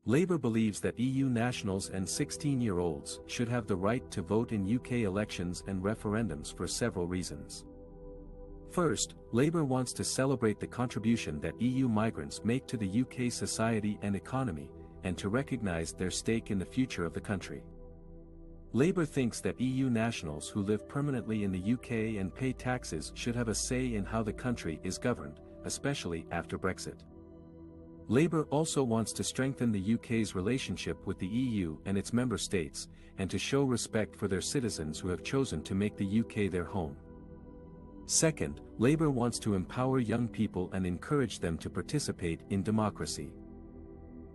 Labour believes that EU nationals and 16-year-olds should have the right to vote in UK elections and referendums for several reasons. First, Labour wants to celebrate the contribution that EU migrants make to the UK society and economy, and to recognise their stake in the future of the country. Labour thinks that EU nationals who live permanently in the UK and pay taxes should have a say in how the country is governed, especially after Brexit. Labour also wants to strengthen the UK's relationship with the EU and its member states, and to show respect for their citizens who have chosen to make the UK their home. Second, Labour wants to empower young people and encourage them to participate in democracy.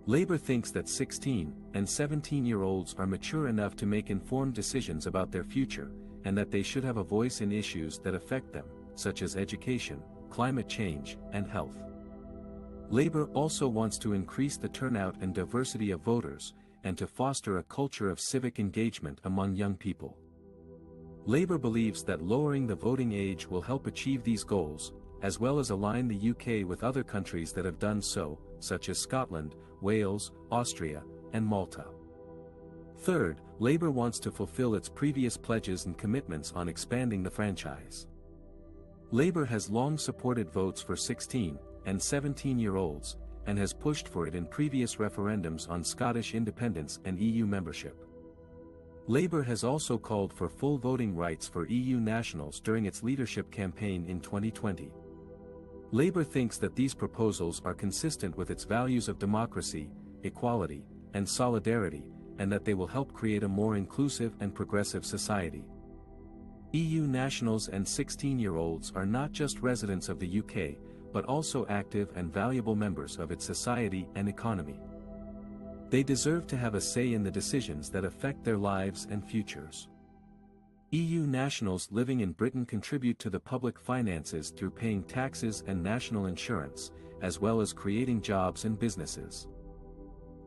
Labour thinks that 16- and 17-year-olds are mature enough to make informed decisions about their future, and that they should have a voice in issues that affect them, such as education, climate change, and health. Labour also wants to increase the turnout and diversity of voters, and to foster a culture of civic engagement among young people. Labour believes that lowering the voting age will help achieve these goals, as well as align the UK with other countries that have done so, such as Scotland, Wales, Austria, and Malta. Third, Labour wants to fulfil its previous pledges and commitments on expanding the franchise. Labour has long supported votes for 16- and 17-year-olds, and has pushed for it in previous referendums on Scottish independence and EU membership. Labour has also called for full voting rights for EU nationals during its leadership campaign in 2020. Labour thinks that these proposals are consistent with its values of democracy, equality, and solidarity, and that they will help create a more inclusive and progressive society. EU nationals and 16-year-olds are not just residents of the UK, but also active and valuable members of its society and economy. They deserve to have a say in the decisions that affect their lives and futures. EU nationals living in Britain contribute to the public finances through paying taxes and national insurance, as well as creating jobs and businesses.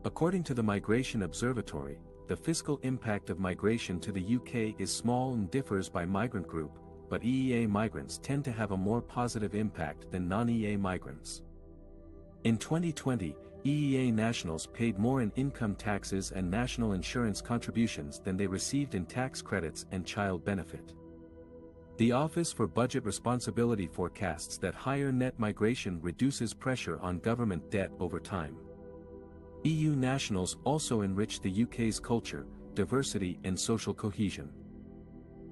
According to the Migration Observatory, the fiscal impact of migration to the UK is small and differs by migrant group, but EEA migrants tend to have a more positive impact than non-EEA migrants. In 2020, EEA nationals paid more in income taxes and national insurance contributions than they received in tax credits and child benefit. The Office for Budget Responsibility forecasts that higher net migration reduces pressure on government debt over time. EU nationals also enrich the UK's culture, diversity and social cohesion.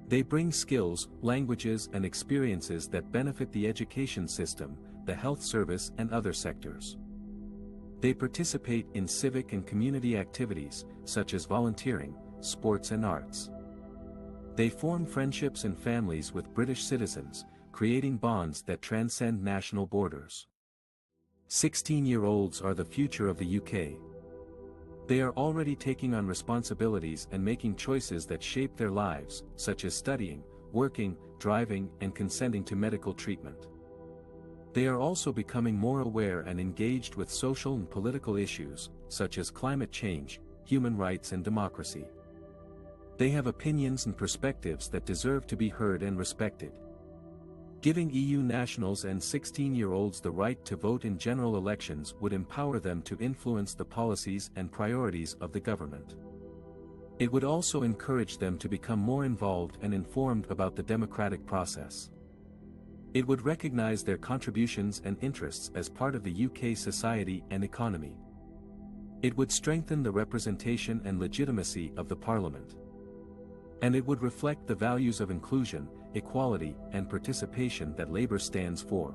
They bring skills, languages and experiences that benefit the education system, the health service and other sectors. They participate in civic and community activities, such as volunteering, sports and arts. They form friendships and families with British citizens, creating bonds that transcend national borders. 16-year-olds are the future of the UK. They are already taking on responsibilities and making choices that shape their lives, such as studying, working, driving and consenting to medical treatment. They are also becoming more aware and engaged with social and political issues, such as climate change, human rights and democracy. They have opinions and perspectives that deserve to be heard and respected. Giving EU nationals and 16-year-olds the right to vote in general elections would empower them to influence the policies and priorities of the government. It would also encourage them to become more involved and informed about the democratic process. It would recognize their contributions and interests as part of the UK society and economy. It would strengthen the representation and legitimacy of the Parliament. And it would reflect the values of inclusion, equality, and participation that Labour stands for.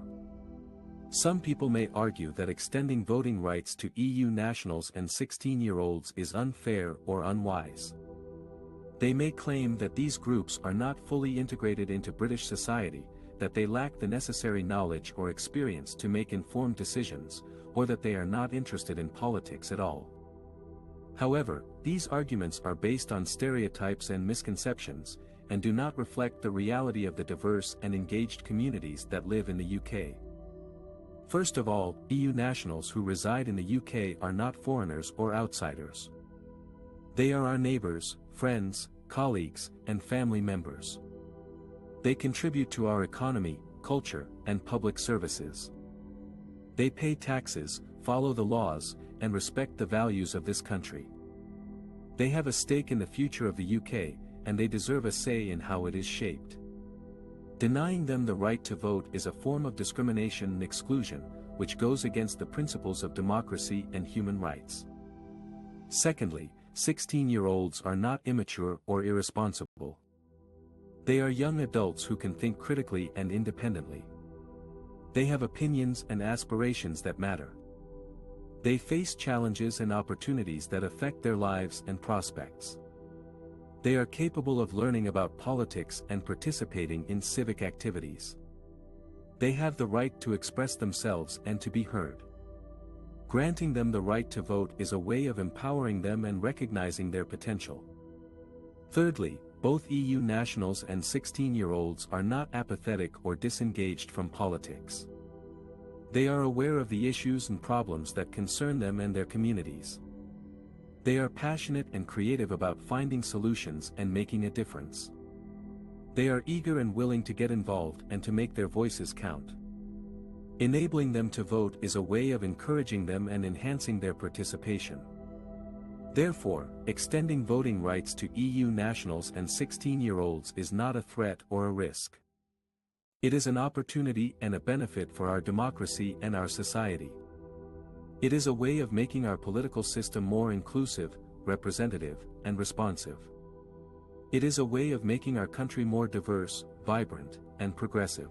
Some people may argue that extending voting rights to EU nationals and 16-year-olds is unfair or unwise. They may claim that these groups are not fully integrated into British society, that they lack the necessary knowledge or experience to make informed decisions, or that they are not interested in politics at all. However, these arguments are based on stereotypes and misconceptions, and do not reflect the reality of the diverse and engaged communities that live in the UK. First of all, EU nationals who reside in the UK are not foreigners or outsiders. They are our neighbours, friends, colleagues, and family members. They contribute to our economy, culture, and public services. They pay taxes, follow the laws, and respect the values of this country. They have a stake in the future of the UK, and they deserve a say in how it is shaped. Denying them the right to vote is a form of discrimination and exclusion, which goes against the principles of democracy and human rights. Secondly, 16-year-olds are not immature or irresponsible. They are young adults who can think critically and independently. They have opinions and aspirations that matter. They face challenges and opportunities that affect their lives and prospects. They are capable of learning about politics and participating in civic activities. They have the right to express themselves and to be heard. Granting them the right to vote is a way of empowering them and recognizing their potential. Thirdly, both EU nationals and 16-year-olds are not apathetic or disengaged from politics. They are aware of the issues and problems that concern them and their communities. They are passionate and creative about finding solutions and making a difference. They are eager and willing to get involved and to make their voices count. Enabling them to vote is a way of encouraging them and enhancing their participation. Therefore, extending voting rights to EU nationals and 16-year-olds is not a threat or a risk. It is an opportunity and a benefit for our democracy and our society. It is a way of making our political system more inclusive, representative, and responsive. It is a way of making our country more diverse, vibrant, and progressive.